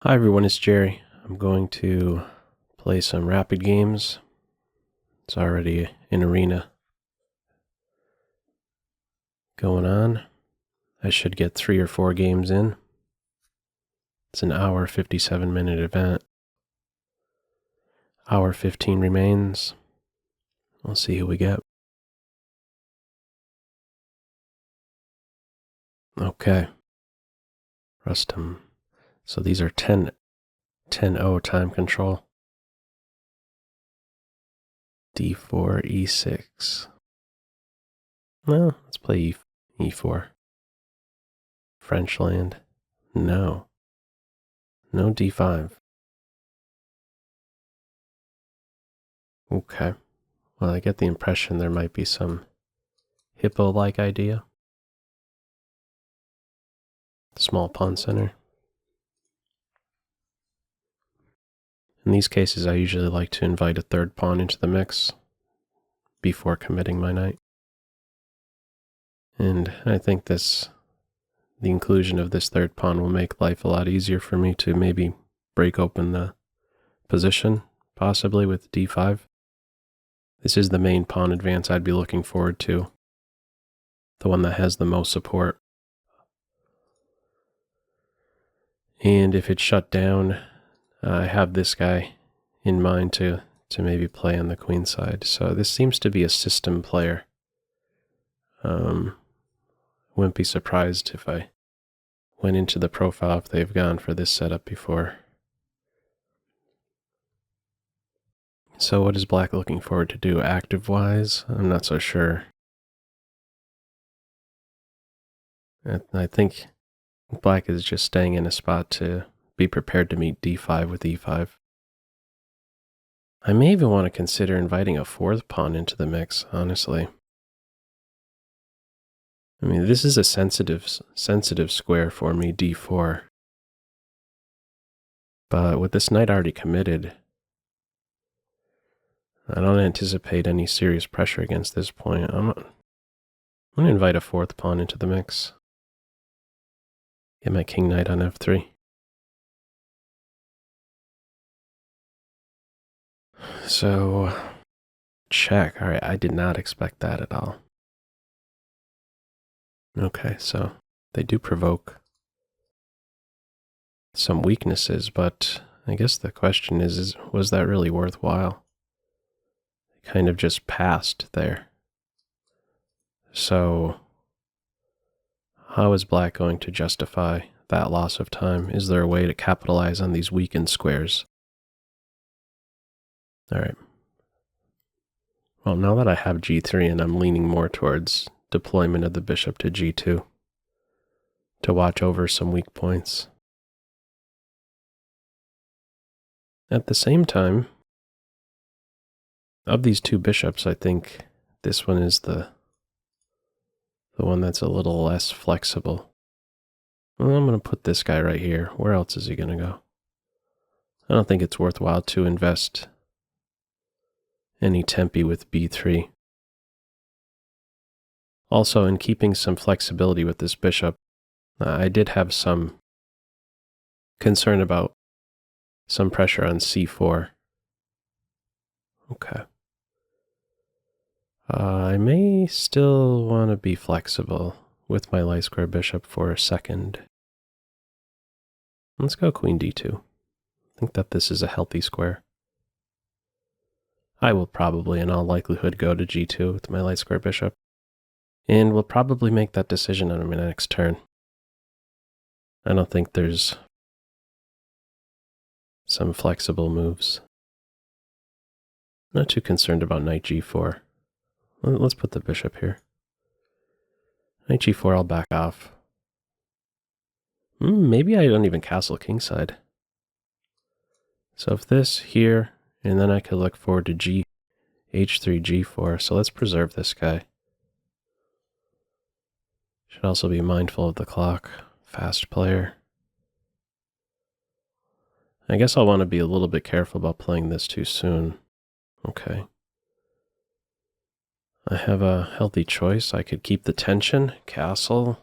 Hi everyone, it's Jerry. I'm going to play some rapid games. It's already an arena going on. I should get 3 or 4 games in. It's an hour, 57-minute event. Hour 15 remains. We'll see who we get. Okay. Rustum. So these are 10-0 time control. D4, E6. Well, let's play E4. French land. No. No D5. Okay. Well, I get the impression there might be some hippo-like idea. Small pawn center. In these cases, I usually like to invite a third pawn into the mix before committing my knight. And I think the inclusion of this third pawn will make life a lot easier for me to maybe break open the position, possibly with d5. This is the main pawn advance I'd be looking forward to, the one that has the most support. And if it's shut down, I have this guy in mind to maybe play on the queen side. So this seems to be a system player. Wouldn't be surprised if I went into the profile if they've gone for this setup before. So what is Black looking forward to do active-wise? I'm not so sure. I think Black is just staying in a spot to be prepared to meet d5 with e5. I may even want to consider inviting a fourth pawn into the mix, honestly. I mean, this is a sensitive square for me, d4. But with this knight already committed, I don't anticipate any serious pressure against this point. I'm going to invite a fourth pawn into the mix. Get my king knight on f3. So, check. All right, I did not expect that at all. Okay, so they do provoke some weaknesses, but I guess the question is was that really worthwhile? They kind of just passed there. So, how is Black going to justify that loss of time? Is there a way to capitalize on these weakened squares? All right. Well, now that I have g3 and I'm leaning more towards deployment of the bishop to g2 to watch over some weak points. At the same time, of these two bishops, I think this one is the one that's a little less flexible. Well, I'm going to put this guy right here. Where else is he going to go? I don't think it's worthwhile to invest any tempi with b3. Also, in keeping some flexibility with this bishop, I did have some concern about some pressure on c4. Okay. I may still want to be flexible with my light square bishop for a second. Let's go queen d2. I think that this is a healthy square. I will probably, in all likelihood, go to g2 with my light square bishop. And we'll probably make that decision on my next turn. I don't think there's some flexible moves. Not too concerned about knight g4. Let's put the bishop here. Knight g4, I'll back off. Maybe I don't even castle kingside. So if this here, and then I could look forward to h3, g4. So let's preserve this guy. Should also be mindful of the clock. Fast player. I guess I'll want to be a little bit careful about playing this too soon. Okay. I have a healthy choice. I could keep the tension, castle.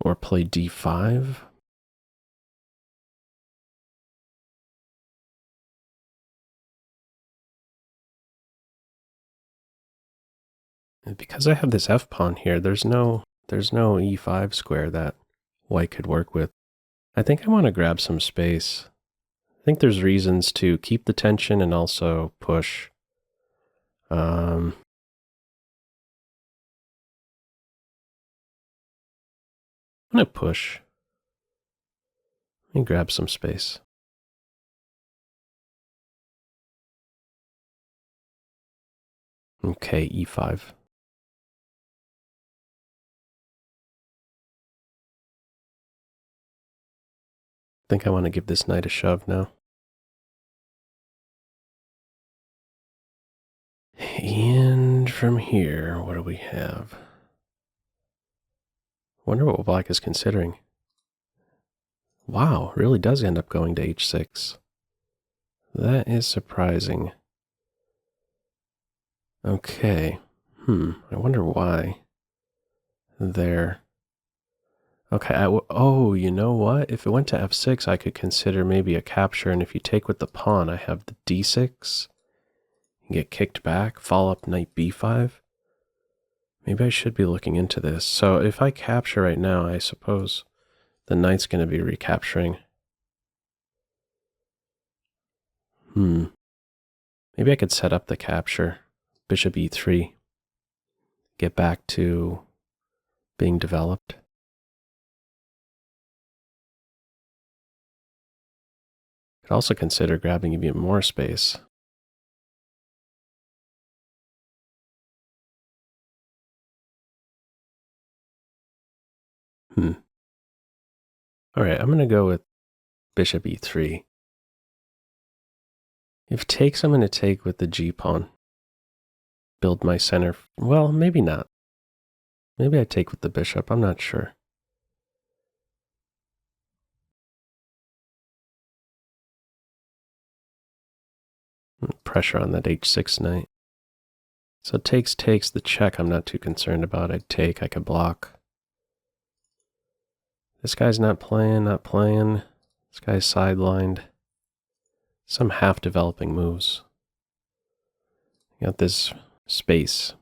Or play d5. And because I have this f pawn here, there's no e5 square that white could work with. I think I want to grab some space. I think there's reasons to keep the tension and also push. I'm going to push. Let me grab some space. Okay, e5. I think I want to give this knight a shove now. And from here, what do we have? Wonder what black is considering. Wow, really does end up going to h6. That is surprising. Okay. I wonder why. There. Okay, oh, you know what? If it went to f6, I could consider maybe a capture, and if you take with the pawn, I have the d6. You get kicked back, fall up knight b5. Maybe I should be looking into this. So if I capture right now, I suppose the knight's going to be recapturing. Maybe I could set up the capture. Bishop e3. Get back to being developed. Could also consider grabbing even more space. All right, I'm going to go with bishop e3. If takes, I'm going to take with the g-pawn. Build my center. Well, maybe not. Maybe I take with the bishop. I'm not sure. Pressure on that h6 knight. So takes the check I'm not too concerned about. I'd take, I could block. This guy's not playing. This guy's sidelined. Some half-developing moves. Got this space.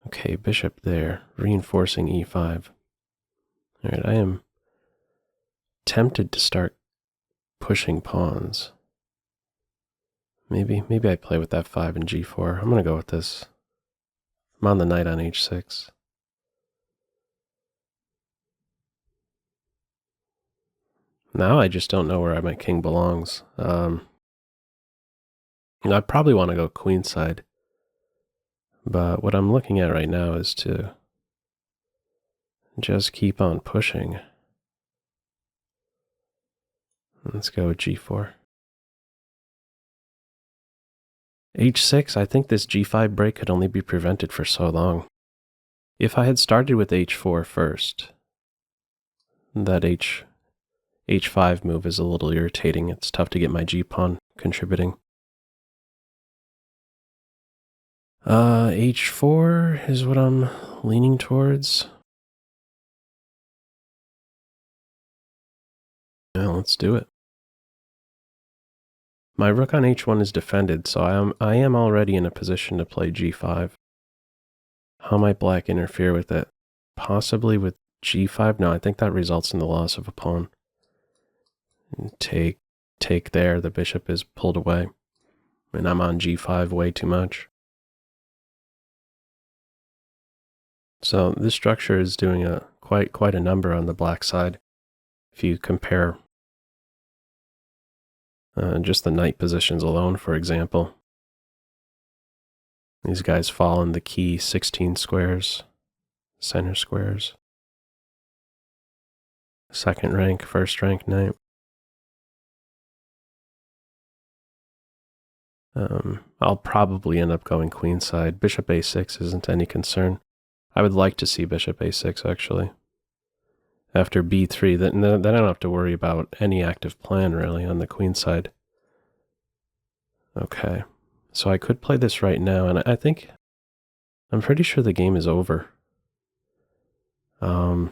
Okay, bishop there, reinforcing e5. All right, I am tempted to start pushing pawns. Maybe I play with f5 and g4. I'm going to go with this. I'm on the knight on h6. Now I just don't know where my king belongs. I probably want to go queenside. But what I'm looking at right now is to just keep on pushing. Let's go with g4. h6, I think this g5 break could only be prevented for so long. If I had started with h4 first, that h5 move is a little irritating. It's tough to get my g-pawn contributing. h4 is what I'm leaning towards. Yeah, let's do it. My rook on h1 is defended, so I am already in a position to play g5. How might black interfere with it? Possibly with g5? No, I think that results in the loss of a pawn. And take there, the bishop is pulled away. And I'm on g5 way too much. So this structure is doing quite a number on the black side. If you compare just the knight positions alone, for example. These guys fall in the key 16 squares, center squares. Second rank, first rank knight. I'll probably end up going queenside. Bishop a6 isn't any concern. I would like to see bishop a6 actually. After b3, then I don't have to worry about any active plan really on the queen side. Okay, so I could play this right now, and I'm pretty sure the game is over. After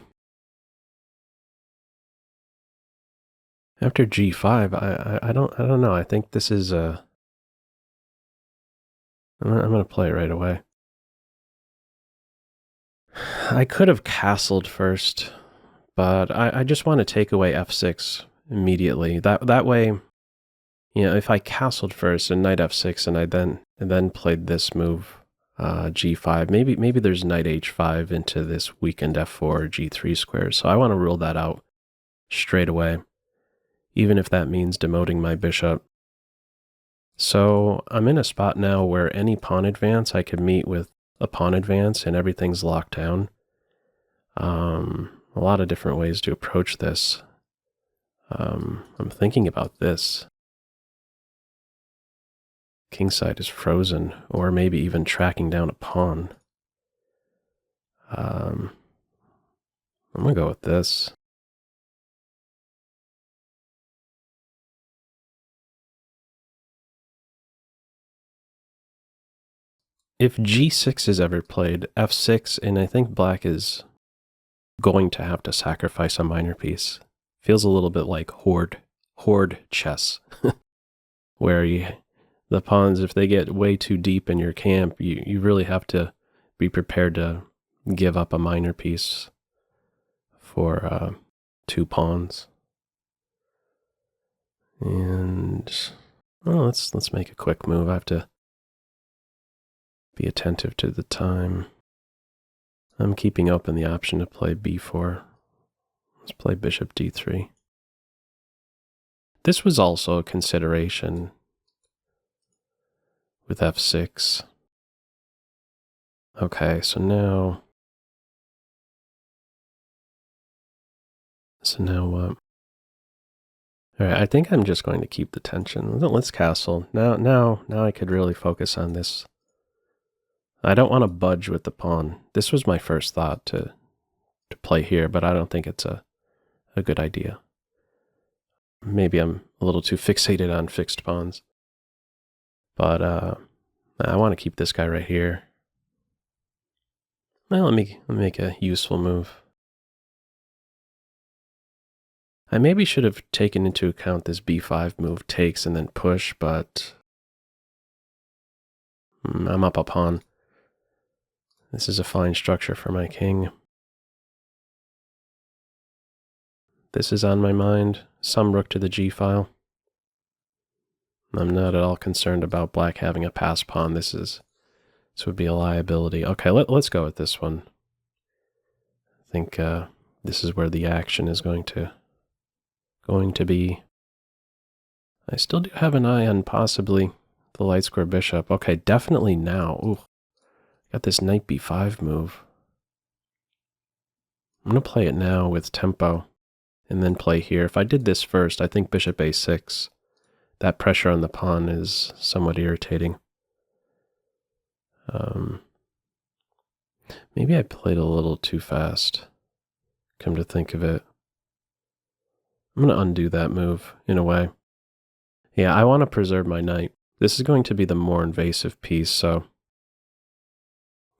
g5, I don't know. I think this is I'm gonna play it right away. I could have castled first, but I just want to take away f6 immediately. That way, you know, if I castled first and knight f6 and I then played this move, g5, maybe there's knight h5 into this weakened f4 or g3 squares. So I want to rule that out straight away, even if that means demoting my bishop. So I'm in a spot now where any pawn advance I could meet with a pawn advance and everything's locked down. A lot of different ways to approach this. I'm thinking about this. Kingside is frozen, or maybe even tracking down a pawn. I'm gonna go with this. If g6 is ever played, f6, and I think black is going to have to sacrifice a minor piece. Feels a little bit like horde chess, where the pawns, if they get way too deep in your camp, you really have to be prepared to give up a minor piece for 2 pawns. And well, let's make a quick move. I have to be attentive to the time. I'm keeping open the option to play b4. Let's play bishop d3. This was also a consideration with f6. Okay, so now what? All right, I think I'm just going to keep the tension. Let's castle. Now I could really focus on this. I don't want to budge with the pawn. This was my first thought to play here, but I don't think it's a good idea. Maybe I'm a little too fixated on fixed pawns. But I want to keep this guy right here. Well, let me make a useful move. I maybe should have taken into account this b5 move takes and then push, but I'm up a pawn. This is a fine structure for my king. This is on my mind. Some rook to the g file. I'm not at all concerned about black having a pass pawn. This would be a liability. Okay, let's go with this one. I think this is where the action is going to be. I still do have an eye on possibly the light square bishop. Okay, definitely now. Ooh, got this knight b5 move. I'm going to play it now with tempo and then play here. If I did this first, I think bishop a6. That pressure on the pawn is somewhat irritating. Maybe I played a little too fast, come to think of it. I'm going to undo that move in a way. Yeah, I want to preserve my knight. This is going to be the more invasive piece, so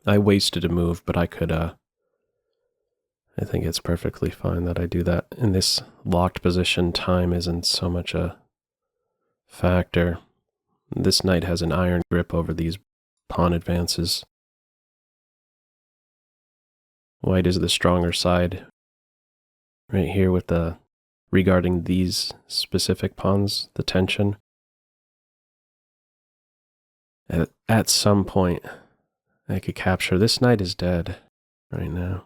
I wasted a move, but I could, I think it's perfectly fine that I do that. In this locked position, time isn't so much a factor. This knight has an iron grip over these pawn advances. White is the stronger side right here with the regarding these specific pawns, the tension. At some point, I could capture. This knight is dead right now.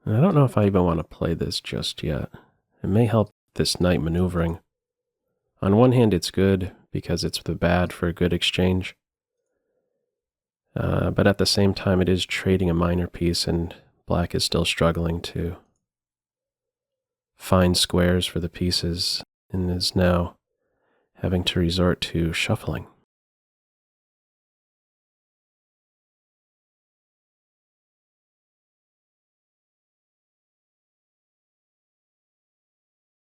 And I don't know if I even want to play this just yet. It may help this knight maneuvering. On one hand, it's good because it's the bad for a good exchange. But at the same time, it is trading a minor piece, and black is still struggling to find squares for the pieces and is now having to resort to shuffling.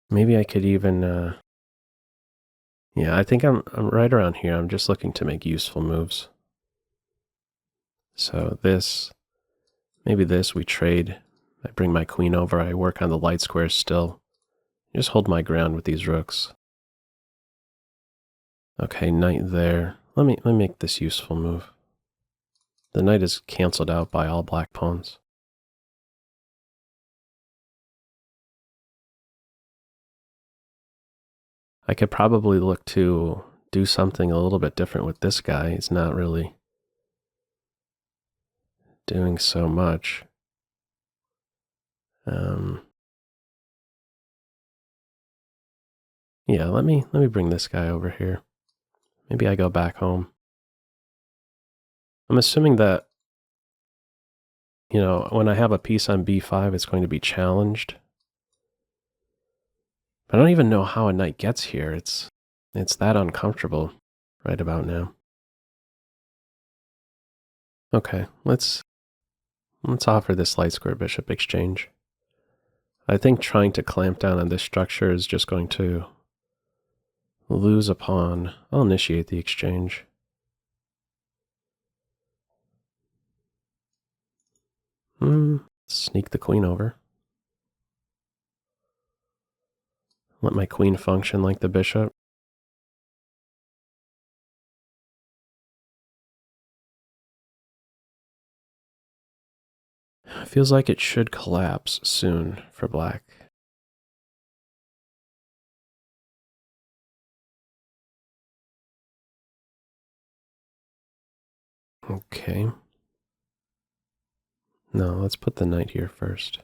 Maybe I could even, yeah, I think I'm right around here. I'm just looking to make useful moves. So this, maybe this, we trade. I bring my queen over, I work on the light squares still. Just hold my ground with these rooks. Okay, knight there. Let me make this useful move. The knight is canceled out by all black pawns. I could probably look to do something a little bit different with this guy. He's not really doing so much. Yeah, let me bring this guy over here. Maybe I go back home. I'm assuming that, you know, when I have a piece on b5, it's going to be challenged. I don't even know how a knight gets here. It's that uncomfortable right about now. Okay, let's offer this light square bishop exchange. I think trying to clamp down on this structure is just going to lose a pawn. I'll initiate the exchange. Sneak the queen over. Let my queen function like the bishop. Feels like it should collapse soon for black. Okay. No, let's put the knight here first.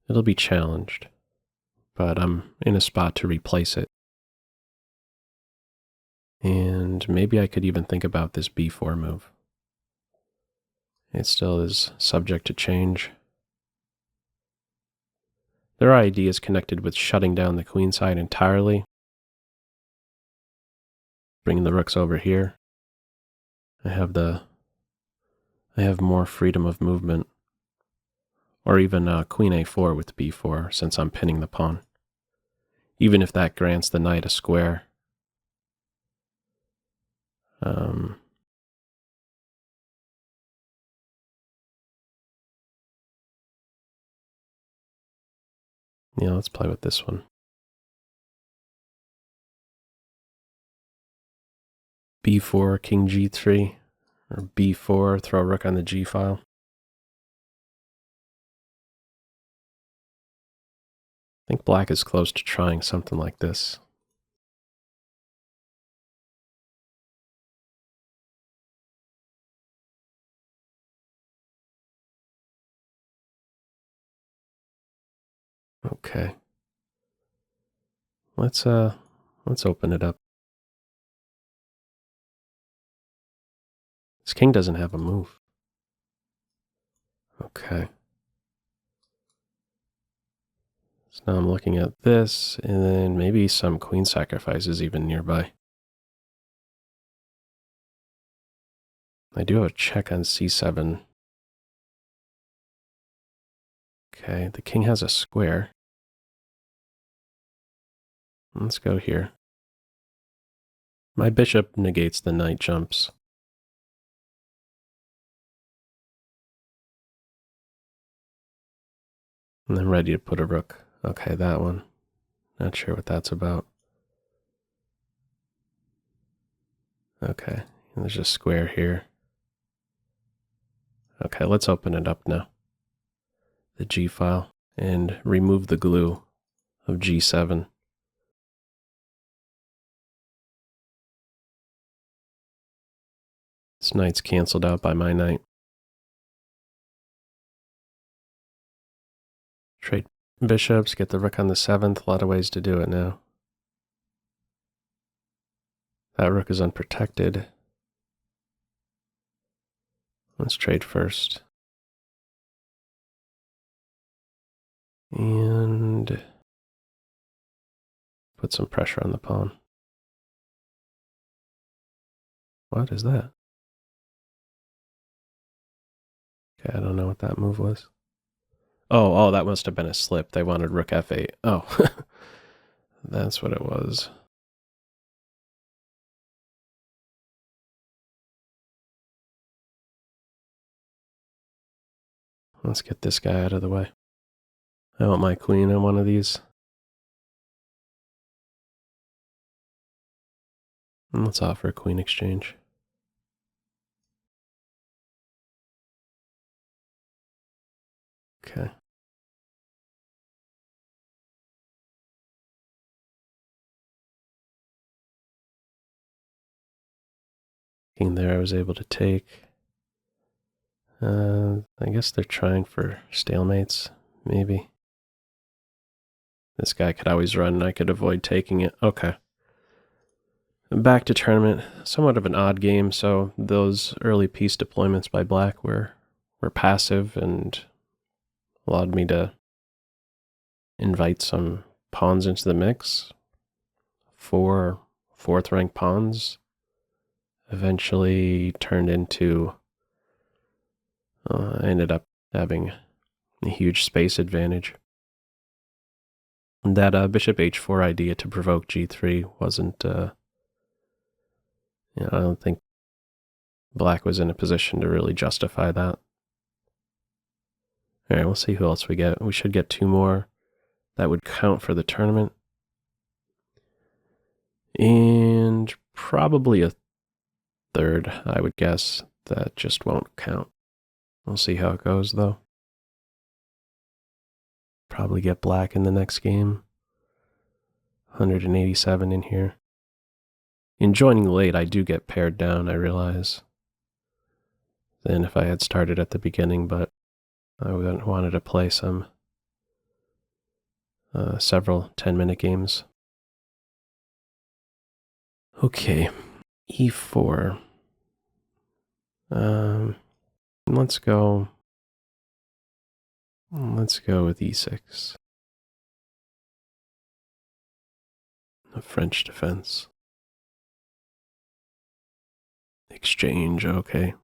It'll be challenged, but I'm in a spot to replace it. And maybe I could even think about this b4 move. It still is subject to change. There are ideas connected with shutting down the queen side entirely, bringing the rooks over here. I have more freedom of movement, or even queen a4 with b4 since I'm pinning the pawn. Even if that grants the knight a square. Yeah, let's play with this one. b4, king g3, or b4, throw a rook on the g file. I think black is close to trying something like this. Okay. Let's open it up. This king doesn't have a move. Okay. So now I'm looking at this, and then maybe some queen sacrifices even nearby. I do have a check on c7. Okay, the king has a square. Let's go here. My bishop negates the knight jumps. And I'm ready to put a rook. Okay, that one. Not sure what that's about. Okay, there's a square here. Okay, let's open it up now. The G file, and remove the glue of G7. This knight's canceled out by my knight. Trade bishops, get the rook on the 7th. A lot of ways to do it now. That rook is unprotected. Let's trade first. And put some pressure on the pawn. What is that? Okay, I don't know what that move was. Oh, that must have been a slip. They wanted rook f8. Oh, that's what it was. Let's get this guy out of the way. I want my queen on one of these. And let's offer a queen exchange. Okay. King there I was able to take. I guess they're trying for stalemates, maybe. This guy could always run and I could avoid taking it. Okay. Back to tournament. Somewhat of an odd game, so those early piece deployments by black were passive and allowed me to invite some pawns into the mix. 4 fourth rank pawns eventually turned into I ended up having a huge space advantage. That bishop h4 idea to provoke g3 wasn't, I don't think black was in a position to really justify that. All right, we'll see who else we get. We should get 2 more. That would count for the tournament. And probably a third, I would guess, that just won't count. We'll see how it goes, though. Probably get black in the next game. 187 in here. In joining late, I do get pared down, I realize, than if I had started at the beginning, but I wanted to play some several 10-minute games. Okay, e4. Let's go with e6. A French defense. Exchange, okay.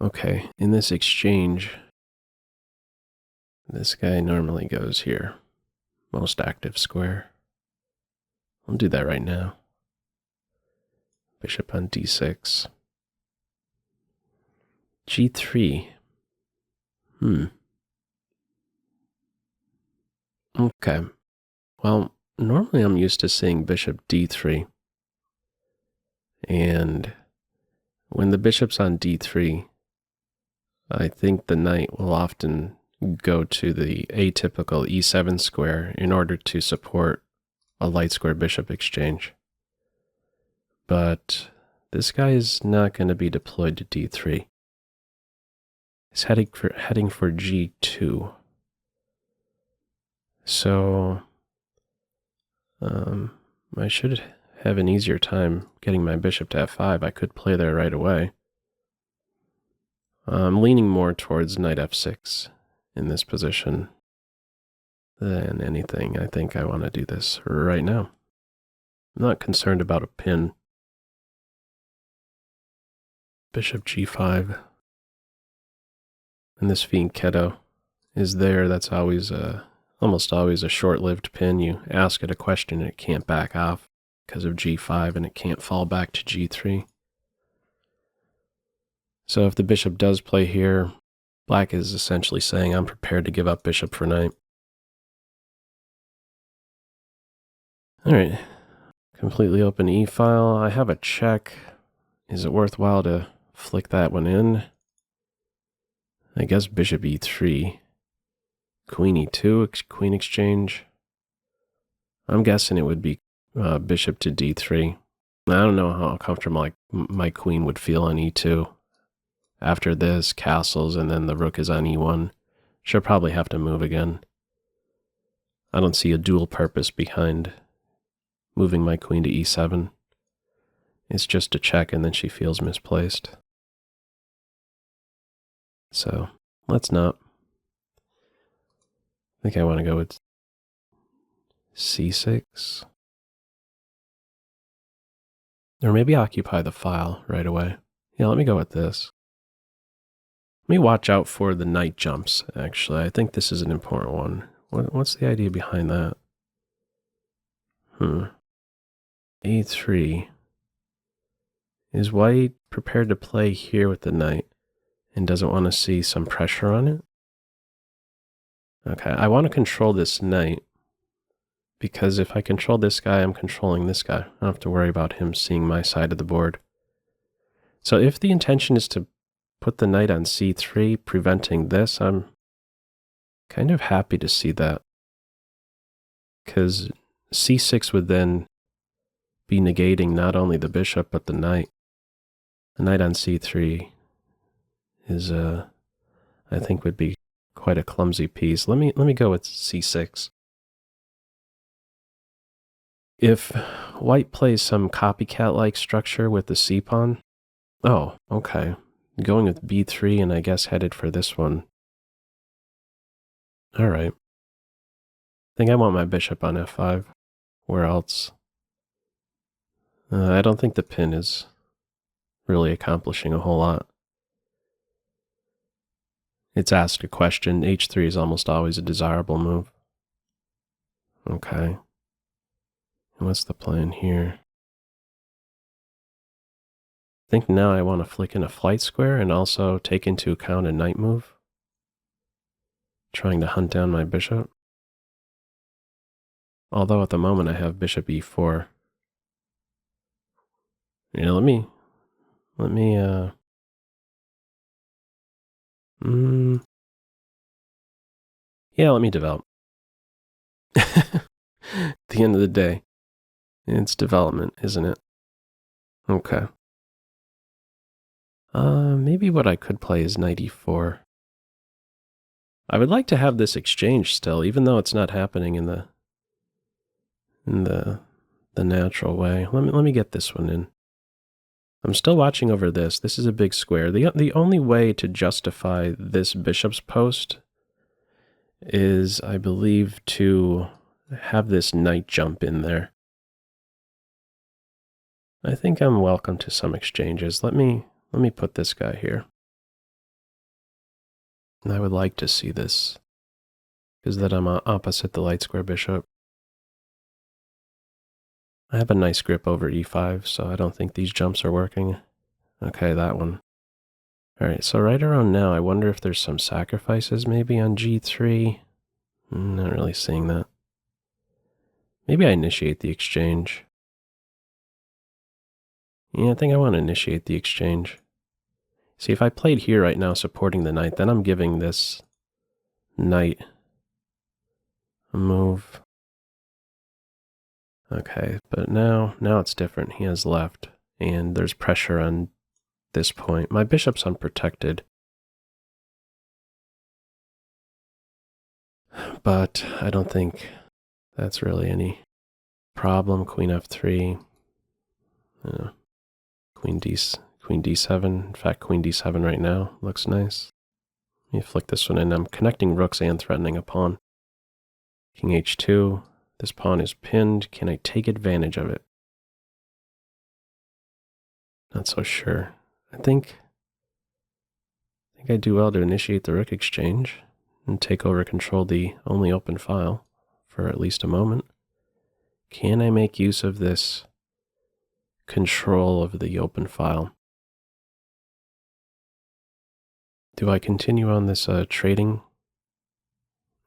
Okay, in this exchange, this guy normally goes here. Most active square. I'll do that right now. Bishop on d6. g3. Okay. Well, normally I'm used to seeing bishop d3. And when the bishop's on d3, I think the knight will often go to the atypical e7 square in order to support a light square bishop exchange. But this guy is not going to be deployed to d3. He's heading for g2. So I should have an easier time getting my bishop to f5. I could play there right away. I'm leaning more towards knight f6 in this position than anything. I think I want to do this right now. I'm not concerned about a pin. Bishop g5. And this fianchetto is there. That's always almost always a short-lived pin. You ask it a question and it can't back off because of g5 and it can't fall back to g3. So if the bishop does play here, black is essentially saying I'm prepared to give up bishop for knight. All right, completely open e-file. I have a check. Is it worthwhile to flick that one in? I guess bishop e3. Queen e2, queen exchange. I'm guessing it would be bishop to d3. I don't know how comfortable my queen would feel on e2. After this, castles, and then the rook is on e1. She'll probably have to move again. I don't see a dual purpose behind moving my queen to e7. It's just a check and then she feels misplaced. So, let's not. I think I want to go with c6. Or maybe occupy the file right away. Yeah, let me go with this. Let me watch out for the knight jumps, actually. I think this is an important one. What's the idea behind that? a3. Is white prepared to play here with the knight and doesn't want to see some pressure on it. Okay, I want to control this knight, because if I control this guy, I'm controlling this guy. I don't have to worry about him seeing my side of the board. So if the intention is to put the knight on c3, preventing this, I'm kind of happy to see that, because c6 would then be negating not only the bishop, but the knight. The knight on c3 is, I think would be quite a clumsy piece. Let me go with c6. If white plays some copycat-like structure with the c-pawn, oh, okay. Going with b3 and I guess headed for this one. All right. I think I want my bishop on f5. Where else? I don't think the pin is really accomplishing a whole lot. It's asked a question. h3 is almost always a desirable move. Okay. And what's the plan here? I think now I want to flick in a flight square and also take into account a knight move. Trying to hunt down my bishop. Although at the moment I have bishop e4. Yeah, let me develop. At the end of the day, it's development, isn't it? Okay. Maybe what I could play is knight e4. I would like to have this exchange still, even though it's not happening in the natural way. Let me get this one in. I'm still watching over this. This is a big square. The only way to justify this bishop's post is, I believe, to have this knight jump in there. I think I'm welcome to some exchanges. Let me put this guy here. And I would like to see this, because that I'm opposite the light square bishop. I have a nice grip over e5, so I don't think these jumps are working. Okay, that one. All right, so right around now, I wonder if there's some sacrifices maybe on g3. Not really seeing that. Maybe I initiate the exchange. Yeah, I think I want to initiate the exchange. See, if I played here right now supporting the knight, then I'm giving this knight a move. Okay, but now it's different. He has left, and there's pressure on this point. My bishop's unprotected. But I don't think that's really any problem. Queen f3. Queen d7. In fact, queen d7 right now looks nice. Let me flick this one in. I'm connecting rooks and threatening a pawn. King h2. This pawn is pinned. Can I take advantage of it? Not so sure. I think I do well to initiate the rook exchange and take over control the only open file for at least a moment. Can I make use of this control of the open file? Do I continue on this trading?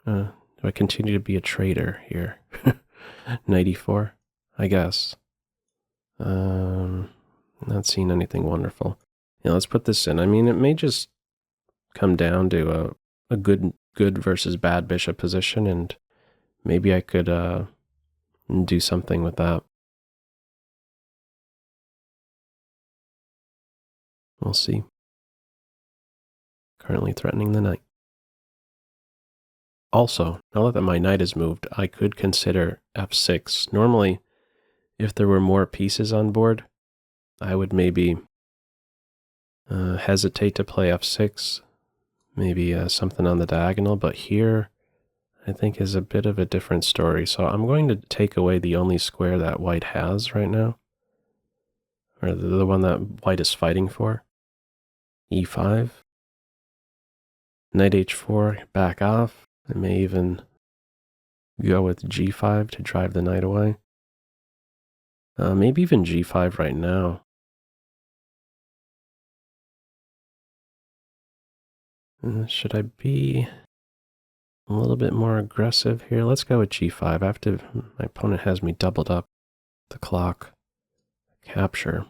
Do I continue to be a trader here? Knight e4, I guess. Not seeing anything wonderful. Yeah, let's put this in. I mean, it may just come down to a good versus bad bishop position, and maybe I could do something with that. We'll see. Currently threatening the knight. Also, now that my knight is moved, I could consider f6. Normally, if there were more pieces on board, I would maybe hesitate to play f6, maybe something on the diagonal, but here I think is a bit of a different story. So I'm going to take away the only square that white has right now, or the one that white is fighting for. e5, knight h4, back off. I may even go with g5 to drive the knight away. Maybe even g5 right now. Should I be a little bit more aggressive here? Let's go with g5. My opponent has me doubled up the clock. Capture.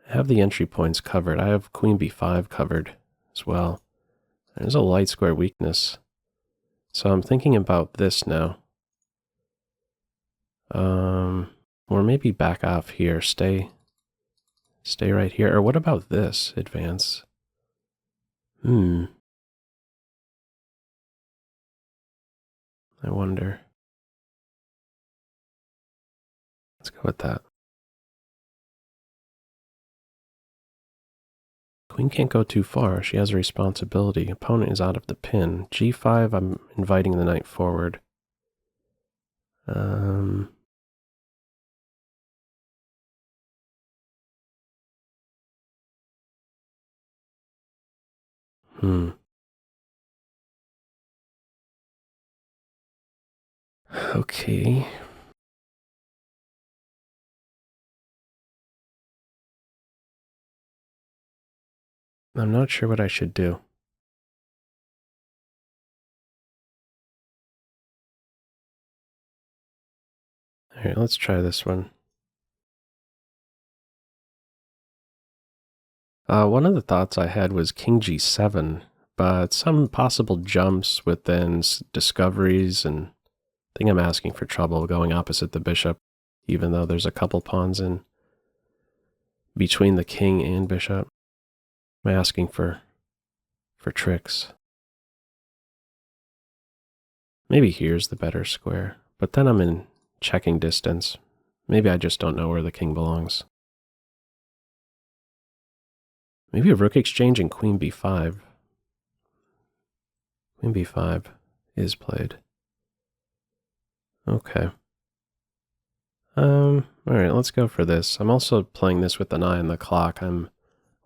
I have the entry points covered. I have queen b5 covered as well. There's a light square weakness. So I'm thinking about this now. Or maybe back off here. Stay right here. Or what about this? Advance. I wonder. Let's go with that. Queen can't go too far. She has a responsibility. Opponent is out of the pin. g5, I'm inviting the knight forward. Okay. I'm not sure what I should do. All right, let's try this one. One of the thoughts I had was king g7, but some possible jumps within discoveries, and I think I'm asking for trouble going opposite the bishop, even though there's a couple pawns in between the king and bishop. I'm asking for tricks. Maybe here's the better square, but then I'm in checking distance. Maybe I just don't know where the king belongs. Maybe a rook exchange and queen b5. Queen b5 is played. Okay. All right, let's go for this. I'm also playing this with an eye on the clock. I'm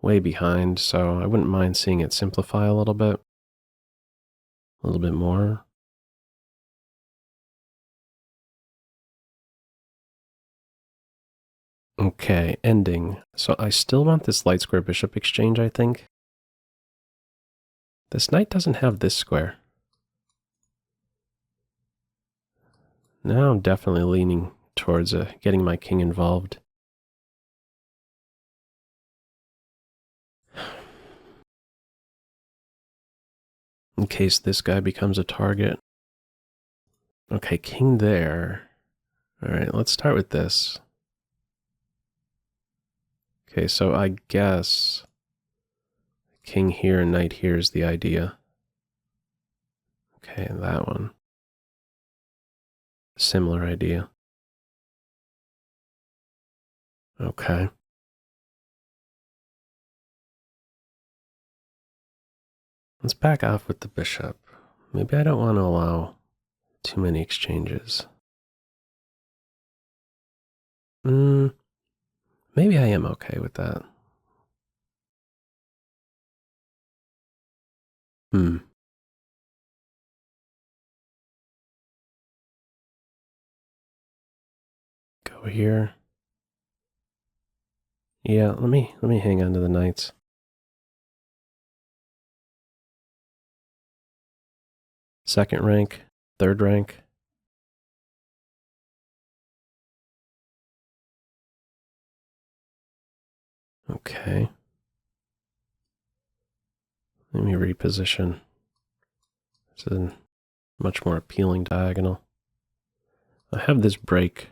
way behind, so I wouldn't mind seeing it simplify a little bit. A little bit more. Okay, ending. So I still want this light square bishop exchange, I think. This knight doesn't have this square. Now I'm definitely leaning towards getting my king involved. In case this guy becomes a target. Okay, king there. All right, let's start with this. Okay, so I guess king here and knight here is the idea. Okay, that one. Similar idea. Okay. Let's back off with the bishop. Maybe I don't want to allow too many exchanges. Maybe I am okay with that. Go here. Yeah, let me hang on to the knights. Second rank, third rank. Okay. Let me reposition. It's a much more appealing diagonal. I have this break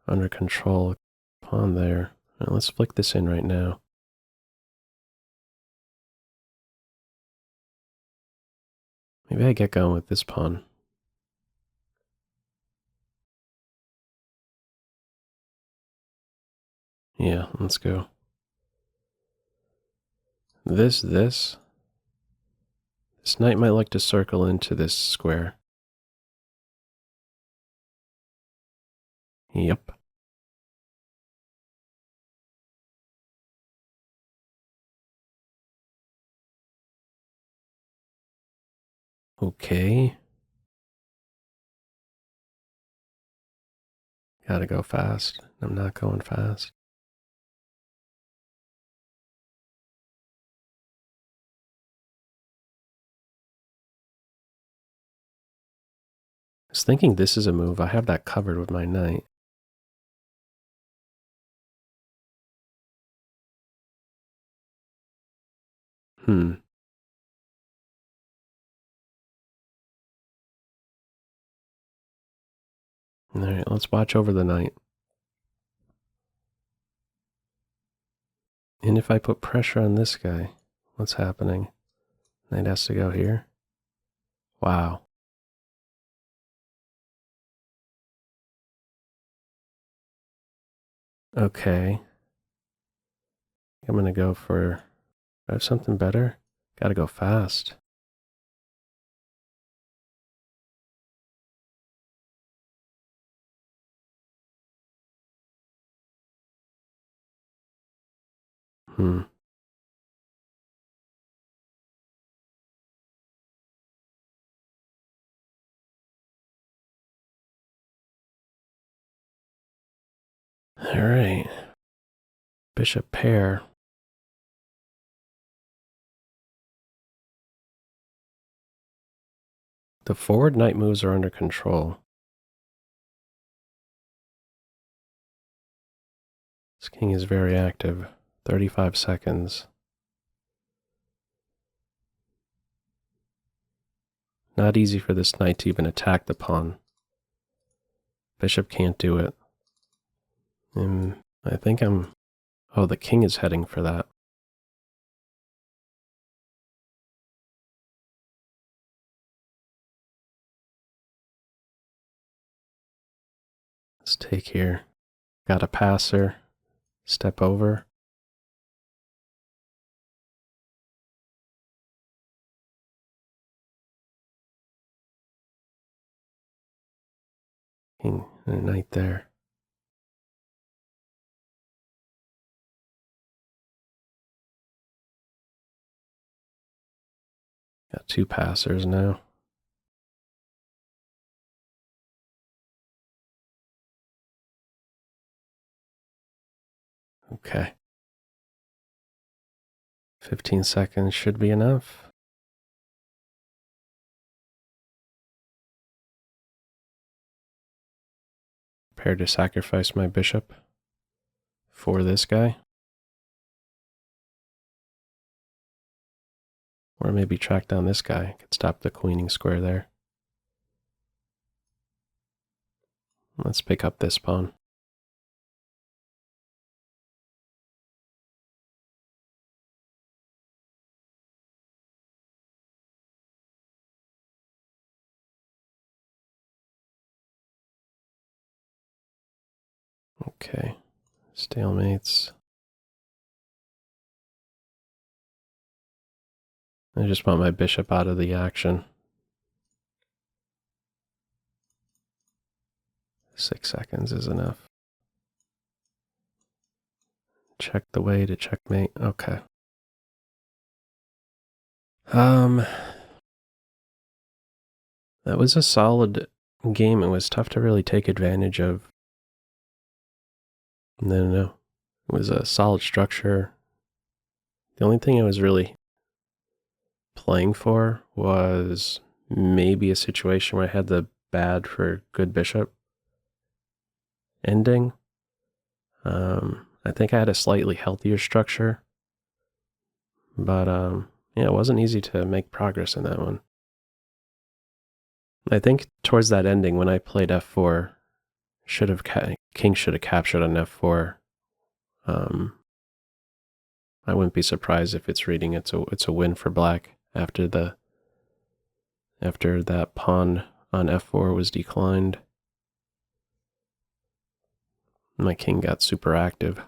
under control. Pawn there. Now let's flick this in right now. Maybe I get going with this pawn. Yeah, let's go. This knight might like to circle into this square. Yep. Okay. Gotta go fast. I'm not going fast. was thinking this is a move. I have that covered with my knight. All right, let's watch over the knight. And if I put pressure on this guy, what's happening? Knight has to go here. Wow. Okay. I'm going to go for... I have something better? Gotta go fast. All right. Bishop pair. The forward knight moves are under control. This king is very active. 35 seconds. Not easy for this knight to even attack the pawn. Bishop can't do it. And I think I'm... Oh, the king is heading for that. Let's take here. Got a passer. Step over. King and a knight there. Got two passers now. Okay. 15 seconds should be enough. Prepare to sacrifice my bishop for this guy. Or maybe track down this guy. Could stop the queening square there. Let's pick up this pawn. Okay. Stalemates. I just want my bishop out of the action. 6 seconds is enough. Check the way to checkmate. Okay. That was a solid game. It was tough to really take advantage of. No. It was a solid structure. The only thing I was really playing for was maybe a situation where I had the bad for good bishop ending. I think I had a slightly healthier structure, but yeah, it wasn't easy to make progress in that one. I think towards that ending, when I played f4, king should have captured on f4. I wouldn't be surprised if it's reading it's a win for black after that pawn on f4 was declined. My king got super active.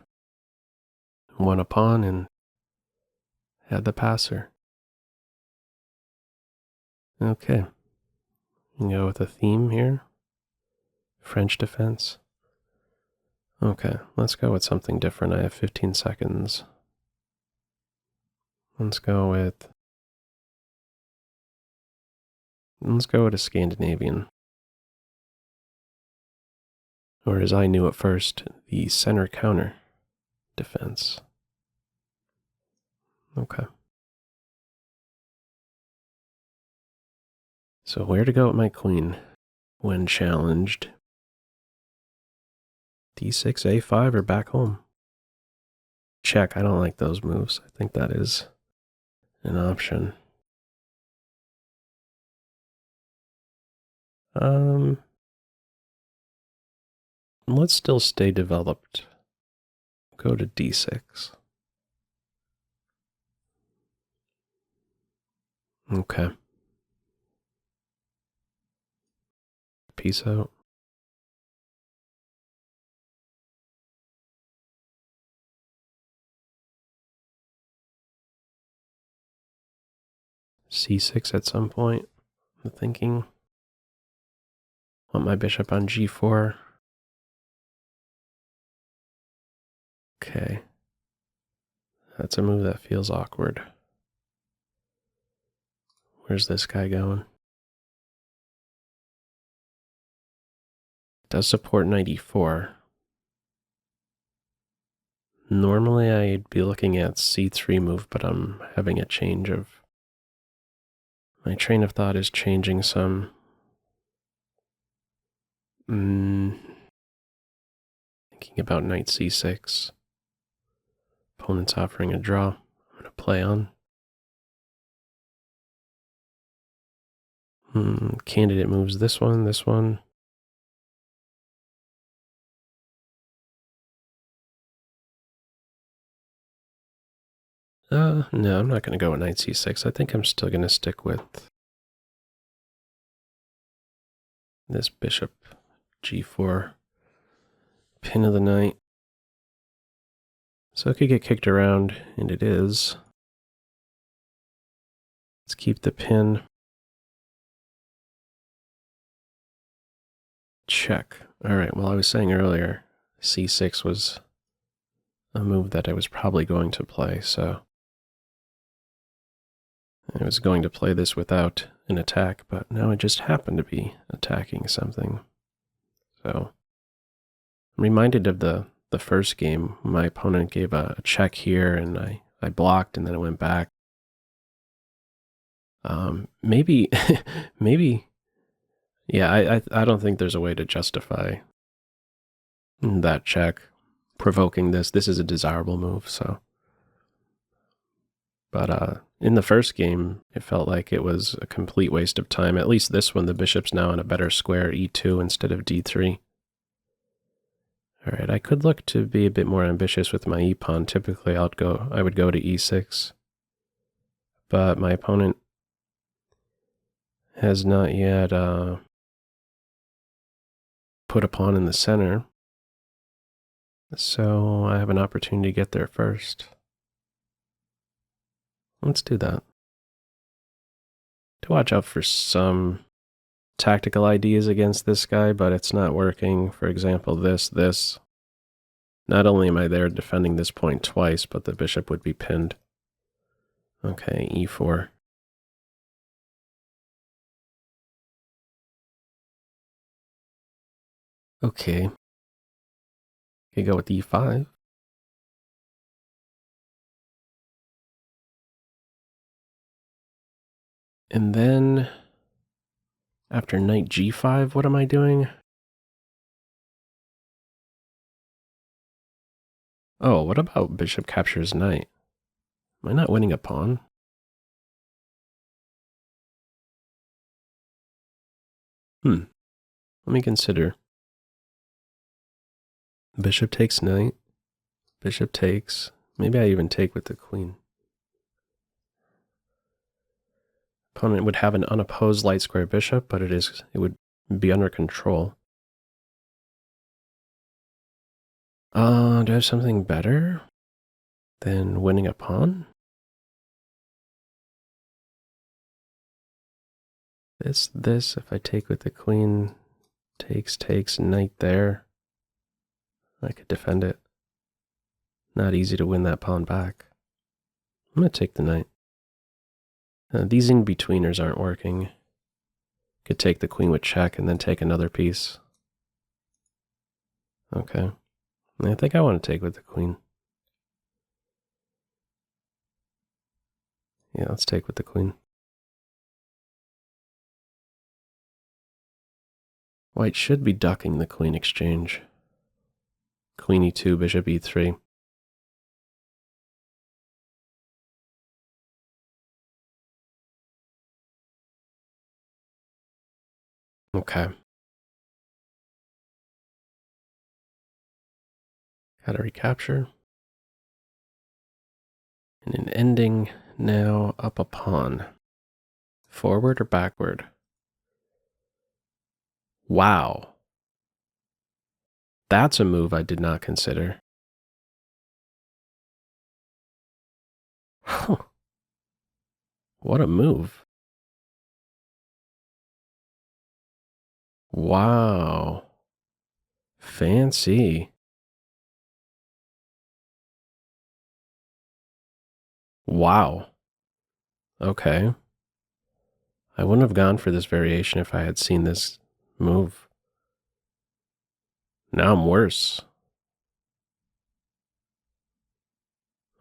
Won a pawn and had the passer. Okay. Go with a theme here. French defense. Okay, let's go with something different. I have 15 seconds. Let's go with a Scandinavian. Or as I knew at first, the center counter defense. Okay. So where to go with my queen? when challenged. D6, A5, or back home. Check, I don't like those moves. I think that is an option. Let's still stay developed. Go to D6. Okay. Peace out. C6 at some point, I'm thinking. Want my bishop on G4. Okay. That's a move that feels awkward. Where's this guy going? Does support knight e4. Normally I'd be looking at C3 move, but I'm having a change of... My train of thought is changing some. Thinking about knight C6. Opponent's offering a draw. I'm going to play on. Candidate moves this one, this one. No, I'm not going to go with knight c6. I think I'm still going to stick with this bishop g4. Pin of the knight. So it could get kicked around, and it is. Let's keep the pin. Check. All right, well, I was saying earlier, c6 was a move that I was probably going to play, so I was going to play this without an attack, but now I just happen to be attacking something. So I'm reminded of the first game. My opponent gave a check here, and I blocked, and then it went back. Maybe, yeah, I don't think there's a way to justify that check. Provoking this is a desirable move, so. But in the first game, it felt like it was a complete waste of time. At least this one, the bishop's now in a better square, e2 instead of d3. All right, I could look to be a bit more ambitious with my e-pawn. Typically, I would go to e6. But my opponent has not yet put a pawn in the center. So I have an opportunity to get there first. Let's do that. To watch out for some tactical ideas against this guy, but it's not working. For example, this. Not only am I there defending this point twice, but the bishop would be pinned. Okay, e4. Okay. Okay, go with e5. And then, after knight g5, what am I doing? Oh, what about bishop captures knight? Am I not winning a pawn? Let me consider. Bishop takes knight. Bishop takes. Maybe I even take with the queen. Opponent would have an unopposed light square bishop, but it would be under control. Do I have something better than winning a pawn? This, if I take with the queen, takes, knight there. I could defend it. Not easy to win that pawn back. I'm going to take the knight. These in-betweeners aren't working. Could take the queen with check and then take another piece. Okay. I think I want to take with the queen. Yeah, let's take with the queen. White should be ducking the queen exchange. Queen e2, bishop e3. Okay. Gotta recapture. And an ending now up a pawn. Forward or backward? Wow. That's a move I did not consider. What a move. Wow. Fancy. Wow. Okay. I wouldn't have gone for this variation if I had seen this move. Now I'm worse.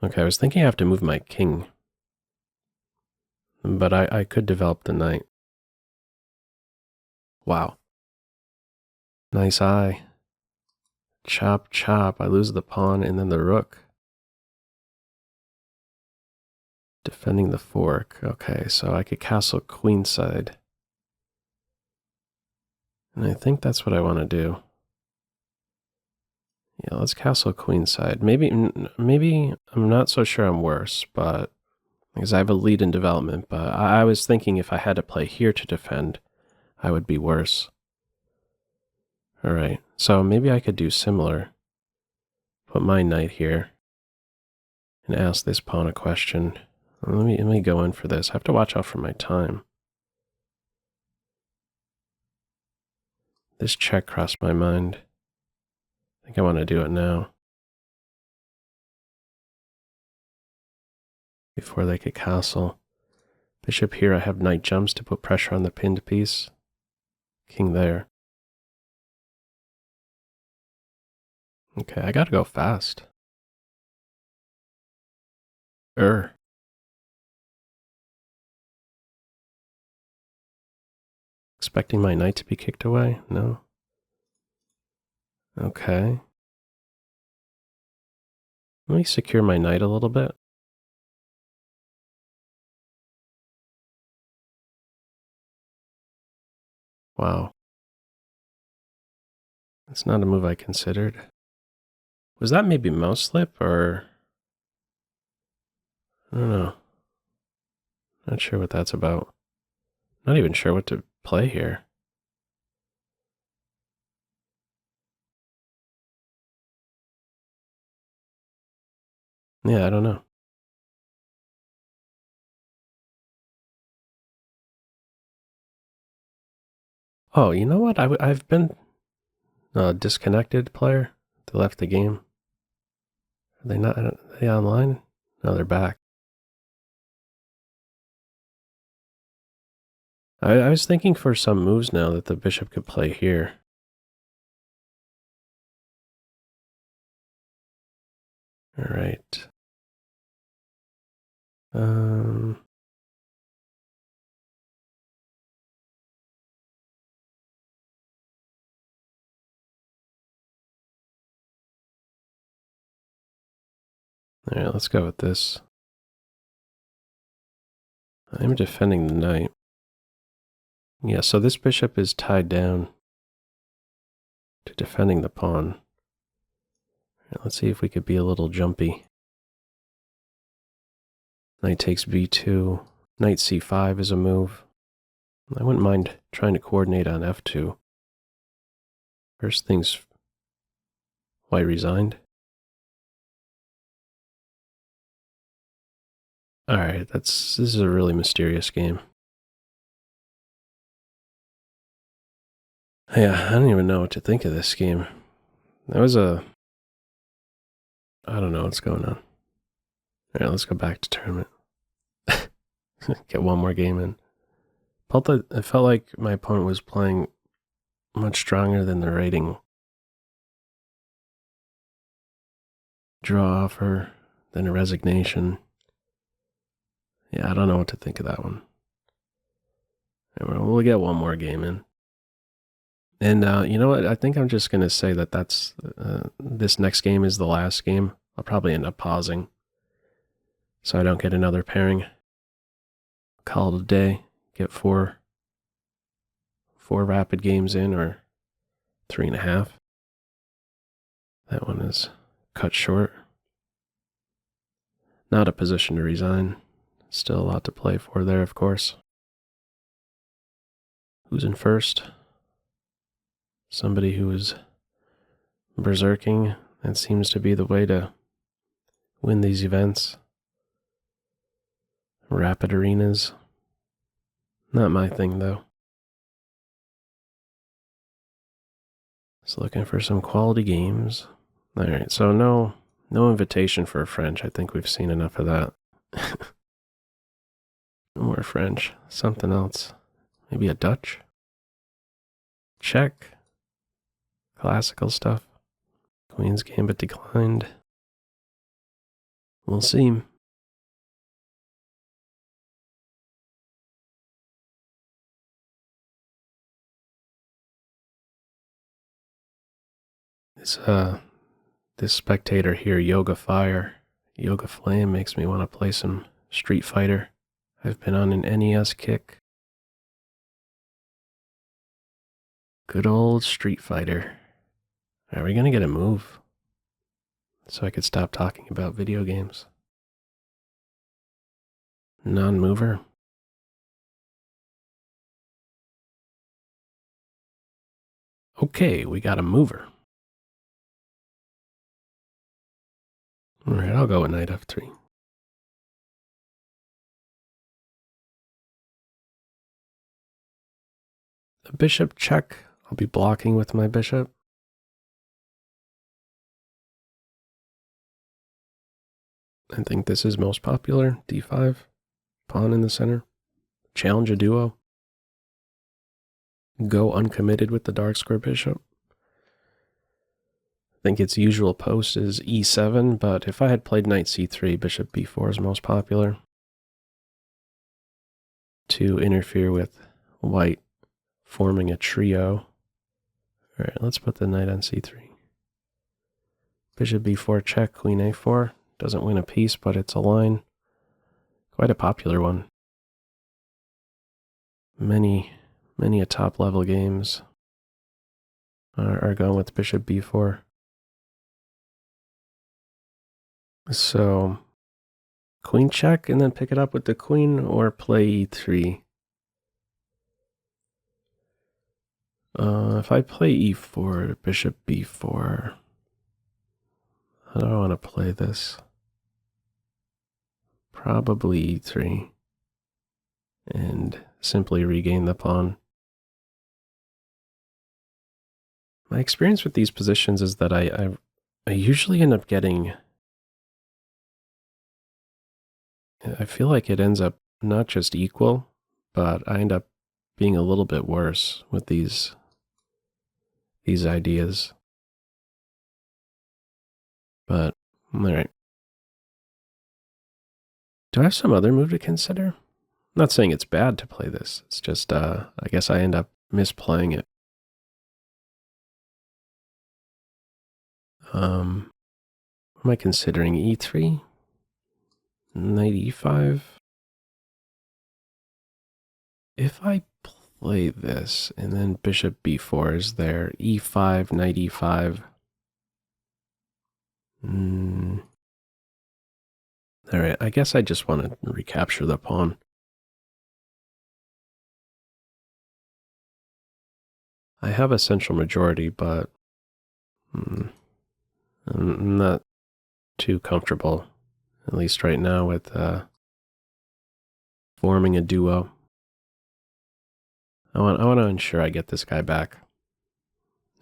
Okay, I was thinking I have to move my king. But I could develop the knight. Wow. Nice eye. Chop, chop. I lose the pawn and then the rook. Defending the fork. Okay, so I could castle queenside. And I think that's what I want to do. Yeah, let's castle queenside. Maybe I'm not so sure I'm worse, but because I have a lead in development, but I was thinking if I had to play here to defend, I would be worse. All right, so maybe I could do similar. Put my knight here and ask this pawn a question. Let me go in for this. I have to watch out for my time. This check crossed my mind. I think I want to do it now. Before they could castle. Bishop here, I have knight jumps to put pressure on the pinned piece. King there. Okay, I gotta go fast. Expecting my knight to be kicked away? No. Okay. Let me secure my knight a little bit. Wow. That's not a move I considered. Was that maybe mouse slip or... I don't know. Not sure what that's about. Not even sure what to play here. Yeah, I don't know. Oh, you know what? I've been a disconnected player. They left the game. Are they not? Are they online? No, they're back. I was thinking for some moves now that the bishop could play here. All right. All right, let's go with this. I'm defending the knight. Yeah, so this bishop is tied down to defending the pawn. Right, let's see if we could be a little jumpy. Knight takes b2. Knight c5 is a move. I wouldn't mind trying to coordinate on f2. First things, white resigned. All right, this is a really mysterious game. Yeah, I don't even know what to think of this game. That was I don't know what's going on. All right, let's go back to tournament. Get one more game in. It felt like my opponent was playing much stronger than the rating. Draw offer, then a resignation. Yeah, I don't know what to think of that one. We'll get one more game in. And you know what? I think I'm just going to say that that's this next game is the last game. I'll probably end up pausing so I don't get another pairing. Call it a day. Get four rapid games in, or 3.5. That one is cut short. Not a position to resign. Still a lot to play for there, of course. Who's in first? Somebody who is berserking. That seems to be the way to win these events. Rapid arenas. Not my thing, though. Just looking for some quality games. All right, so no invitation for a French. I think we've seen enough of that. No more French. Something else. Maybe a Dutch? Czech? Classical stuff. Queen's Gambit declined. We'll see. This spectator here, Yoga Fire, Yoga Flame, makes me want to play some Street Fighter. I've been on an NES kick. Good old Street Fighter. Are we gonna get a move? So I could stop talking about video games. Non-mover. Okay, we got a mover. All right, I'll go with knight f3. The bishop check. I'll be blocking with my bishop. I think this is most popular. d5. Pawn in the center. Challenge a duo. Go uncommitted with the dark square bishop. I think its usual post is e7, but if I had played knight c3, bishop b4 is most popular to interfere with white forming a trio. All right, let's put the knight on c3. Bishop b4 check, queen a4. Doesn't win a piece, but it's a line. Quite a popular one. Many a top-level games are going with bishop b4. So, queen check and then pick it up with the queen, or play e3. If I play e4, bishop b4, how do I want to play this? Probably e3. And simply regain the pawn. My experience with these positions is that I usually end up getting... I feel like it ends up not just equal, but I end up being a little bit worse with these ideas. But, all right. Do I have some other move to consider? I'm not saying it's bad to play this. It's just, I guess I end up misplaying it. What am I considering? e3? Knight e5? If I play this and then bishop b4 is there, e5, knight e5. All right, I guess I just want to recapture the pawn. I have a central majority, but I'm not too comfortable, at least right now, with forming a duo. I want to ensure I get this guy back.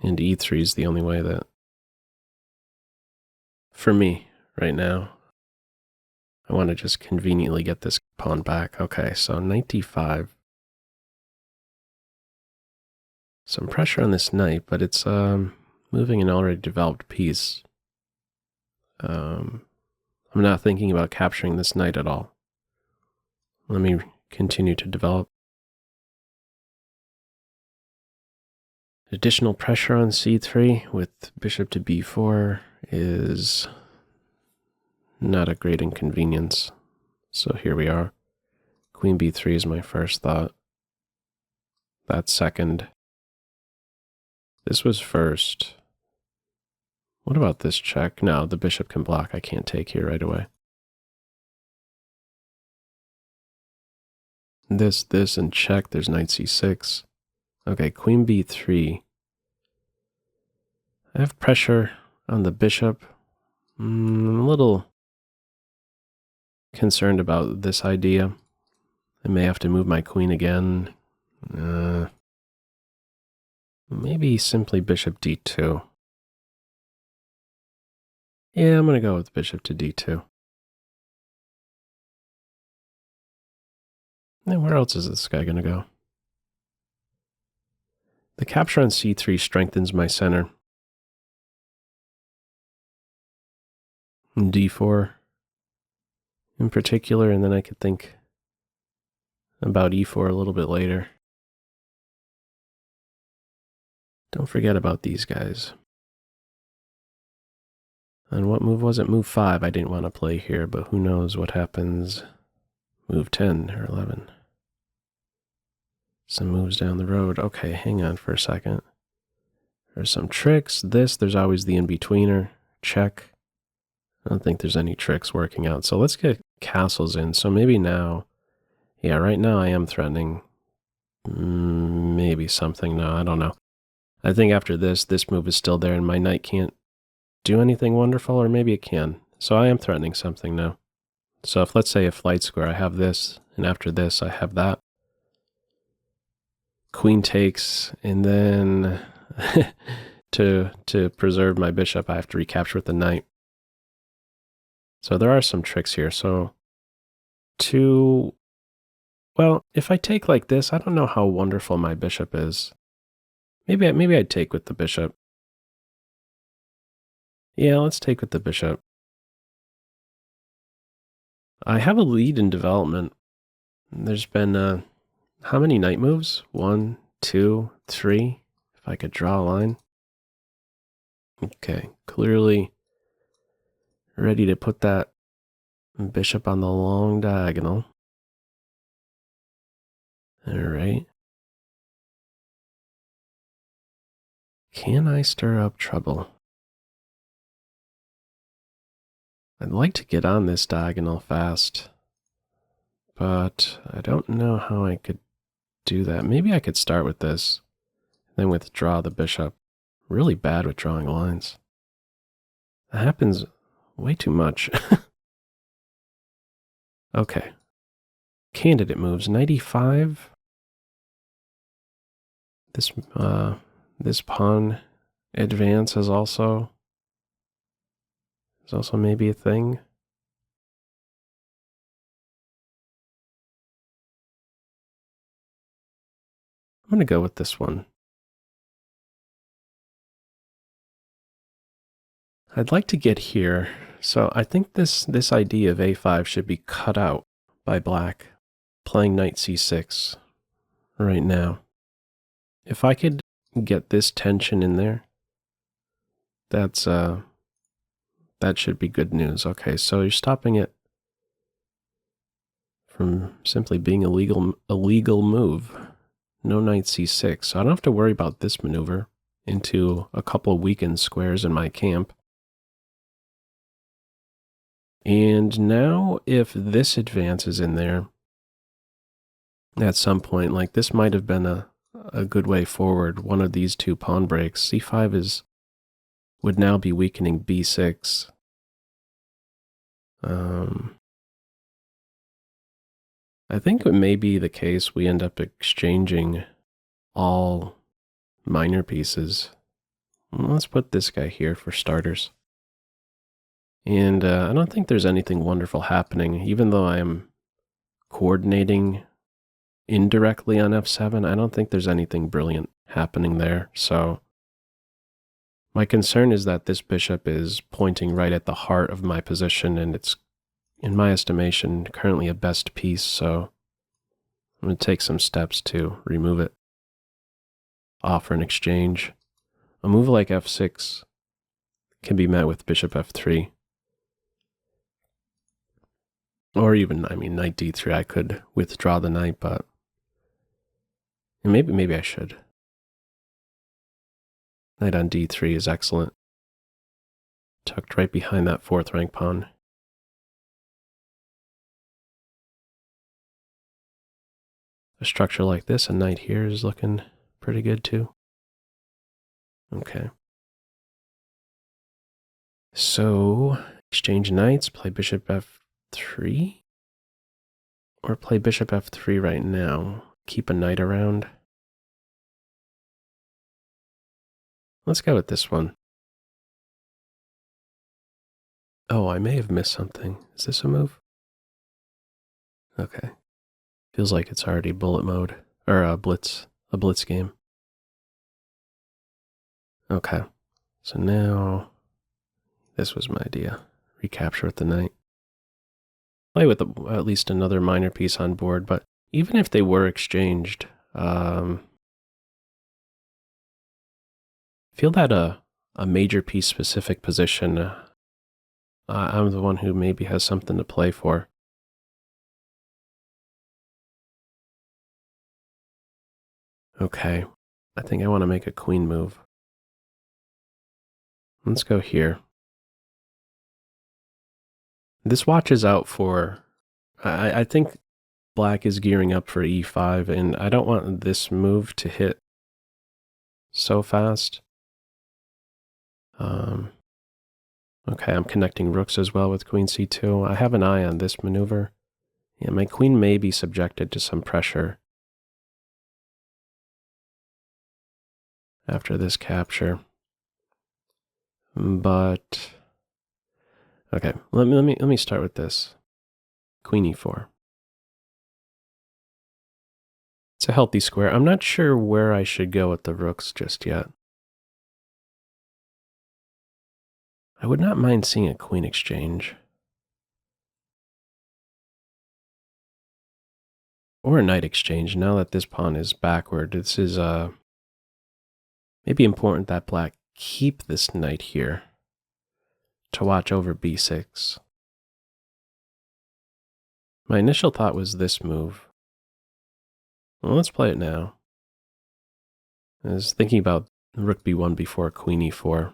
And e3 is the only way that, for me, right now, I want to just conveniently get this pawn back. Okay, so knight d5. Some pressure on this knight, but it's moving an already developed piece. I'm not thinking about capturing this knight at all. Let me continue to develop. Additional pressure on c3 with bishop to b4 is not a great inconvenience. So here we are. Queen b3 is my first thought. That's second. This was first. What about this check? No, the bishop can block. I can't take here right away. This, and check. There's knight c6. Okay, queen b3. I have pressure on the bishop. I'm a little concerned about this idea. I may have to move my queen again. Maybe simply bishop d2. Yeah, I'm going to go with bishop to d2. And where else is this guy going to go? The capture on c3 strengthens my center. And d4 in particular, and then I could think about e4 a little bit later. Don't forget about these guys. And what move was it? Move 5 I didn't want to play here, but who knows what happens. Move 10 or 11. Some moves down the road. Okay, hang on for a second. There's some tricks. There's always the in-betweener. Check. I don't think there's any tricks working out. So let's get castles in. So maybe now, yeah, right now I am threatening maybe something. No, I don't know. I think after this move is still there and my knight can't do anything wonderful, or maybe it can. So I am threatening something now. So if, let's say, a flight square, I have this, and after this I have that. Queen takes, and then to preserve my bishop, I have to recapture with the knight. So there are some tricks here. So well, if I take like this, I don't know how wonderful my bishop is. Maybe I'd take with the bishop. Yeah, let's take with the bishop. I have a lead in development. There's been, how many knight moves? 1, 2, 3. If I could draw a line. Okay, clearly ready to put that bishop on the long diagonal. All right. Can I stir up trouble? I'd like to get on this diagonal fast, but I don't know how I could do that. Maybe I could start with this, then withdraw the bishop. Really bad with drawing lines. That happens way too much. Okay. Candidate moves. Knight e5. This pawn advance is also maybe a thing. I'm going to go with this one. I'd like to get here. So I think this idea of a5 should be cut out by black, playing knight c6 right now. If I could get this tension in there, that should be good news. Okay, so you're stopping it from simply being a legal move. No knight c6. So I don't have to worry about this maneuver into a couple weakened squares in my camp. And now if this advances in there at some point, like this might have been a good way forward, one of these two pawn breaks. c5 would now be weakening b6. I think it may be the case we end up exchanging all minor pieces. Let's put this guy here for starters. And I don't think there's anything wonderful happening, even though I am coordinating indirectly on f7. I don't think there's anything brilliant happening there. So my concern is that this bishop is pointing right at the heart of my position, and it's, in my estimation, currently a best piece. So I'm going to take some steps to remove it. offer an exchange. A move like f6 can be met with bishop f3. Or even, knight d3. I could withdraw the knight, but maybe I should. Knight on d3 is excellent. Tucked right behind that 4th rank pawn. A structure like this, a knight here is looking pretty good too. Okay. So, exchange knights, play bishop f3? Or play bishop f3 right now. Keep a knight around. Let's go with this one. Oh, I may have missed something. Is this a move? Okay. Feels like it's already bullet mode. Or a blitz game. Okay. So now, this was my idea. Recapture with the knight. Play with at least another minor piece on board, but even if they were exchanged, feel that a major piece specific position, I'm the one who maybe has something to play for. Okay, I think I want to make a queen move. Let's go here. This watches out for, I think black is gearing up for e5, and I don't want this move to hit so fast. Okay, I'm connecting rooks as well with queen c2. I have an eye on this maneuver. Yeah, my queen may be subjected to some pressure after this capture. But okay, let me start with this. Queen e4. It's a healthy square. I'm not sure where I should go with the rooks just yet. I would not mind seeing a queen exchange. Or a knight exchange, now that this pawn is backward. This is maybe important that black keep this knight here to watch over b6. My initial thought was this move. Well, let's play it now. I was thinking about rook b1 before queen e4.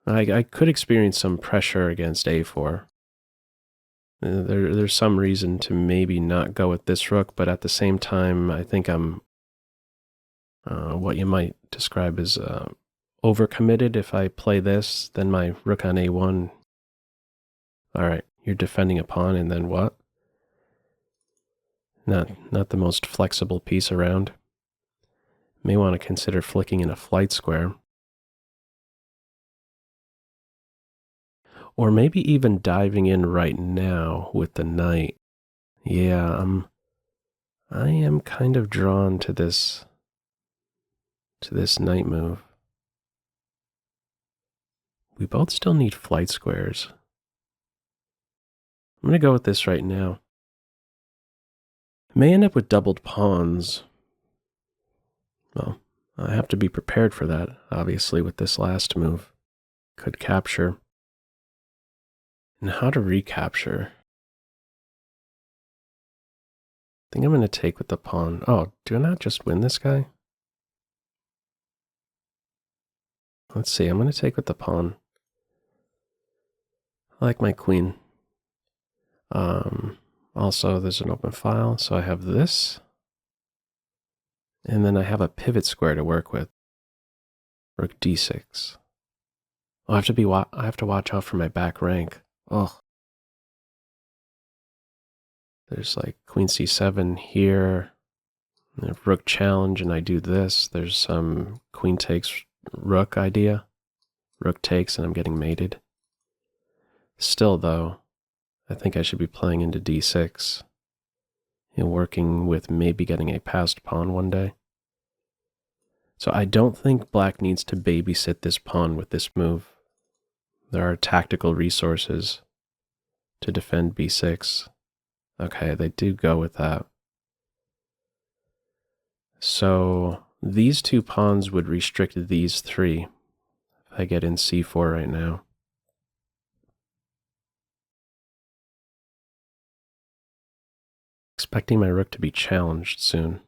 I could experience some pressure against a4. There's some reason to maybe not go with this rook, but at the same time, I think I'm what you might describe as overcommitted. If I play this, then my rook on a1. All right, you're defending a pawn, and then what? Not the most flexible piece around. May want to consider flicking in a flight square. Or maybe even diving in right now with the knight. Yeah, I am kind of drawn to this knight move. We both still need flight squares. I'm going to go with this right now. May end up with doubled pawns. Well, I have to be prepared for that, obviously, with this last move. Could capture. And how to recapture. I think I'm going to take with the pawn. Oh, do I not just win this guy? Let's see, I'm going to take with the pawn. I like my queen. Also, there's an open file, so I have this. And then I have a pivot square to work with. Rook d6. Oh, I have to watch out for my back rank. Oh. There's like queen c7 here. Rook challenge, and I do this. There's some queen takes rook idea. Rook takes, and I'm getting mated. Still, though, I think I should be playing into d6 and working with maybe getting a passed pawn one day. So I don't think black needs to babysit this pawn with this move. There are tactical resources to defend b6. Okay, they do go with that. So these two pawns would restrict these three if I get in c4 right now. Expecting my rook to be challenged soon.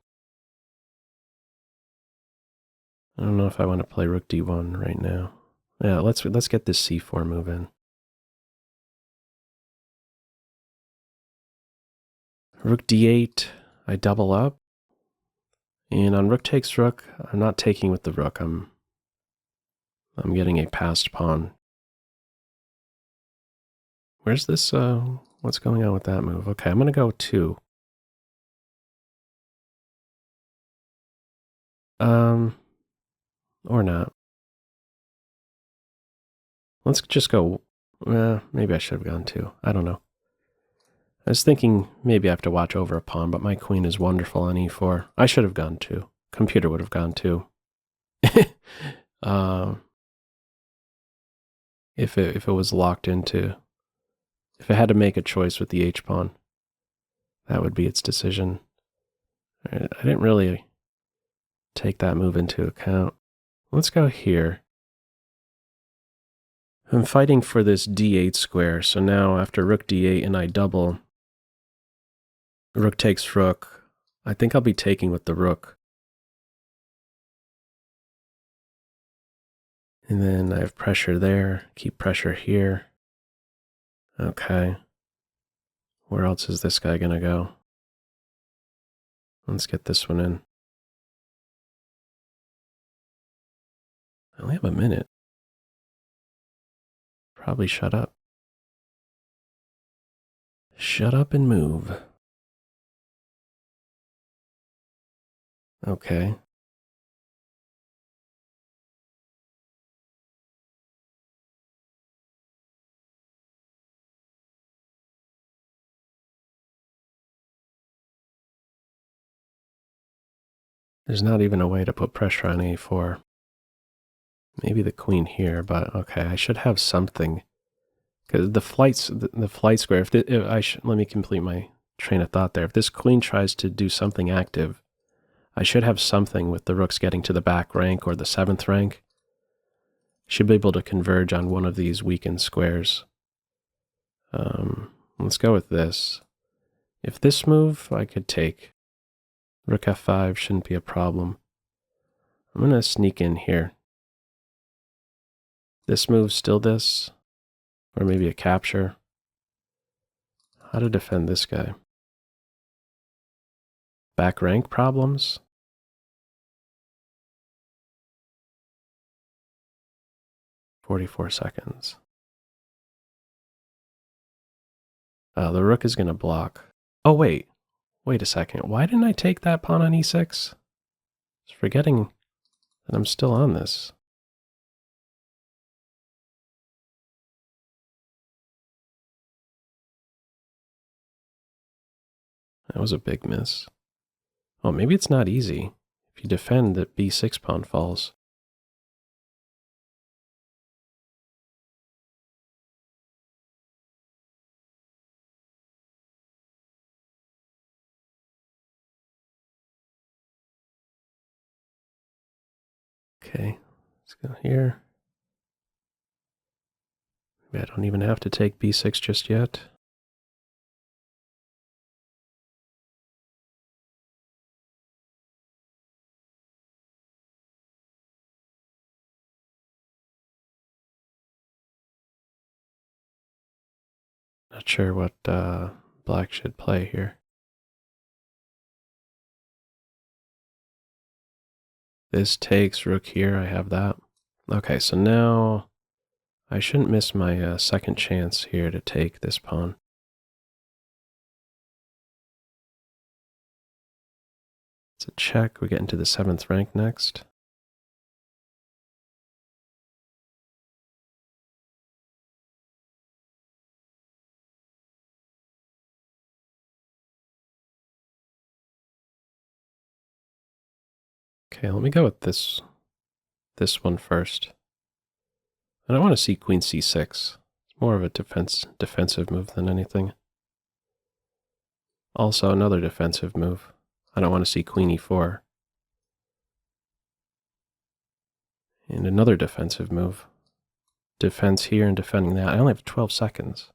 I don't know if I want to play rook d1 right now. Yeah, let's get this c4 move in. Rook d8, I double up. And on rook takes rook, I'm not taking with the rook. I'm getting a passed pawn. Where's this, what's going on with that move? Okay, I'm going to go 2. Or not. Let's just go, maybe I should have gone 2. I don't know. I was thinking maybe I have to watch over a pawn, but my queen is wonderful on e4. I should have gone 2. Computer would have gone 2. If it was locked into, if it had to make a choice with the h-pawn, that would be its decision. I didn't really take that move into account. Let's go here. I'm fighting for this d8 square, so now after rook d8 and I double, rook takes rook. I think I'll be taking with the rook. And then I have pressure there, keep pressure here. Okay. Where else is this guy gonna go? Let's get this one in. I only have a minute. Probably shut up. Shut up and move. Okay. There's not even a way to put pressure on a4. Maybe the queen here, but okay, I should have something. Because the flight square, let me complete my train of thought there. If this queen tries to do something active, I should have something with the rooks getting to the back rank or the 7th rank. Should be able to converge on one of these weakened squares. Let's go with this. If this move I could take, rook f5 shouldn't be a problem. I'm going to sneak in here. This move, still this, or maybe a capture. How to defend this guy? Back rank problems? "44 seconds. The rook is going to block. Oh, wait a second. Why didn't I take that pawn on e6? I was forgetting that I'm still on this. That was a big miss. Oh, maybe it's not easy. If you defend, that b6 pawn falls. Okay, let's go here. Maybe I don't even have to take b6 just yet. Not sure what black should play here. This takes rook here, I have that. Okay, so now I shouldn't miss my second chance here to take this pawn. It's a check, we get into the 7th rank next. Okay, let me go with this one first. I don't want to see queen c6. It's more of a defensive move than anything. Also, another defensive move. I don't want to see queen e4. And another defensive move. Defense here and defending that. I only have 12 seconds.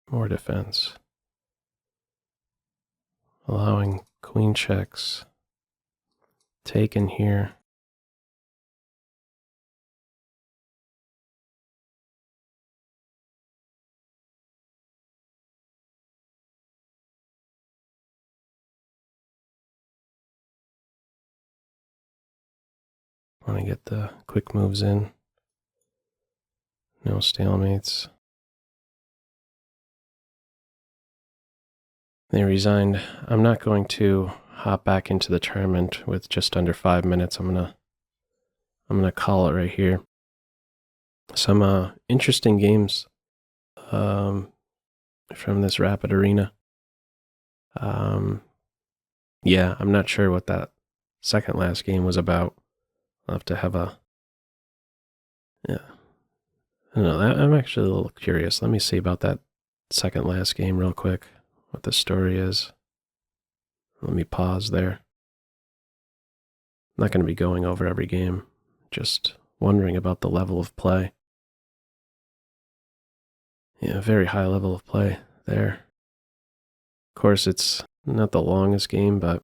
More defense. Allowing queen checks. Taken here. Want to get the quick moves in. No stalemates. They resigned. I'm not going to hop back into the tournament with just under 5 minutes. I'm gonna call it right here. Some interesting games from this Rapid Arena. Yeah, I'm not sure what that second last game was about. I'll have to have a, yeah. I don't know, I'm actually a little curious. Let me see about that second last game real quick, what the story is. Let me pause there. I'm not going to be going over every game, just wondering about the level of play. Yeah, very high level of play there. Of course, it's not the longest game, but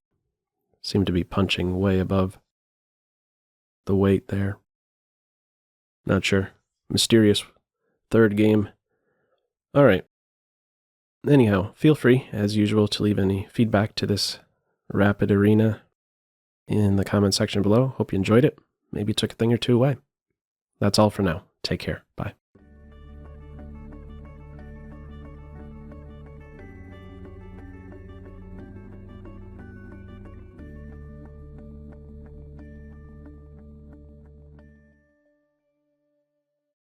seemed to be punching way above the weight there. Not sure. Mysterious third game. All right. Anyhow, feel free, as usual, to leave any feedback to this Rapid Arena in the comment section below. Hope you enjoyed it. Maybe took a thing or two away. That's all for now. Take care. Bye.